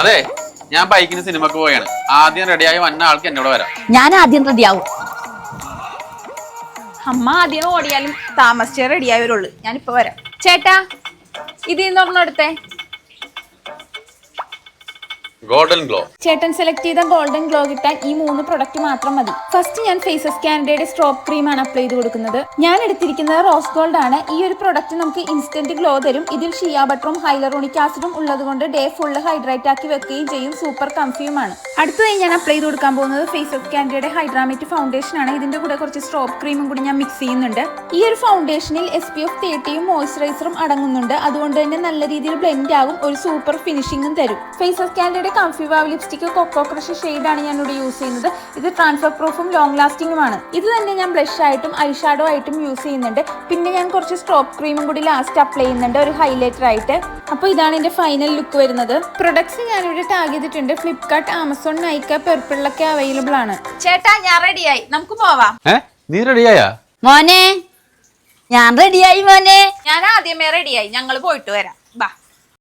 അതെ, ഞാൻ ബൈക്കിന് സിനിമക്ക് പോയാണ്. ആദ്യം റെഡിയായി വന്ന ആൾക്ക് എന്നോട് വരാം. ഞാൻ ആദ്യം റെഡിയാവും. അമ്മ ആദ്യം ഓടിയാലും താമസിച്ചേ റെഡിയായവരുള്ളൂ. ഞാനിപ്പോ വരാം. ചേട്ടാ, ഇതിന്ന് ഒരെണ്ണെടുത്തേ. Golden glow. ചേട്ടൻ സെലക്ട് ചെയ്ത ഗോൾഡൻ ഗ്ലോ കിട്ടാൻ ഈ 3 പ്രൊഡക്റ്റ് മാത്രം മതി. ഫസ്റ്റ് ഞാൻ ഫേസസ് കാനഡയുടെ സ്ട്രോപ്പ് ക്രീമാണ് അപ്ലൈ ചെയ്ത് കൊടുക്കുന്നത്. ഞാൻ എടുത്തിരിക്കുന്നത് റോസ് ഗോൾഡ് ആണ്. ഈ ഒരു പ്രൊഡക്റ്റ് നമുക്ക് ഇൻസ്റ്റന്റ് ഗ്ലോ തരും. ഇതിൽ ഷിയ ബട്ടറും ഹൈലറോണിക് ആസിഡും ഉള്ളതുകൊണ്ട് ഡേ ഫുള്ള് ഹൈഡ്രേറ്റ് ആക്കി വെക്കുകയും ചെയ്യും. സൂപ്പർ കംഫിയുമാണ്. അടുത്തതായി ഞാൻ അപ്ലൈ ചെയ്ത് കൊടുക്കാൻ പോകുന്നത് ഫേസസ് കാനഡയുടെ ഹൈഡ്രാമേറ്റ് ഫൗണ്ടേഷൻ ആണ്. ഇതിന്റെ കൂടെ കുറച്ച് സ്ട്രോപ്പ് ക്രീമും കൂടി ഞാൻ മിക്സ് ചെയ്യുന്നുണ്ട്. ഈ ഒരു ഫൗണ്ടേഷനിൽ SPF 30യും മോയ്സ്ചറൈസറും അടങ്ങുന്നുണ്ട്. അതുകൊണ്ട് തന്നെ നല്ല രീതിയിൽ ബ്ലെൻഡ് ആകും. ഒരു സൂപ്പർ ഫിനിഷിംഗും തരും. ഫേസസ് കാനഡയുടെ കംഫി വാവ് ലിപ്സ്റ്റിക് കൊക്കോ ക്രഷ് ഷെയ്ഡാണ് ഞാൻ ഇവിടെ യൂസ് ചെയ്യുന്നത്. ഇത് ട്രാൻസ്ഫർ പ്രൂഫും ലോങ് ലാസ്റ്റിംഗുമാണ്. ഇത് തന്നെ ഞാൻ ബ്ലഷ് ആയിട്ടും ഐഷാഡോ ആയിട്ടും യൂസ് ചെയ്യുന്നുണ്ട്. പിന്നെ ഞാൻ കുറച്ച് സ്ട്രോപ്പ് ക്രീമും കൂടി ലാസ്റ്റ് അപ്ലൈ ചെയ്യുന്നുണ്ട്, ഒരു ഹൈലൈറ്റർ ആയിട്ട്. അപ്പോൾ ഇതാണ് എന്റെ ഫൈനൽ ലുക്ക് വരുന്നത്. പ്രൊഡക്ട്സ് ഞാനിവിടെ ടാഗ് ചെയ്തിട്ടുണ്ട്. ഫ്ലിപ്കാർട്ട്, ആമസോൺ, നൈക്ക, പെർപ്പിളിലൊക്കെ അവൈലബിൾ ആണ്. ചേട്ടാ, ഞാൻ റെഡിയായി, നമുക്ക് പോവാം. നീ റെഡിയായാ? മോനെ, ഞാൻ റെഡിയായി മോനെ. ഞാൻ ആദ്യമേ റെഡിയായി, ഞങ്ങൾ പോയിട്ട് വരാം.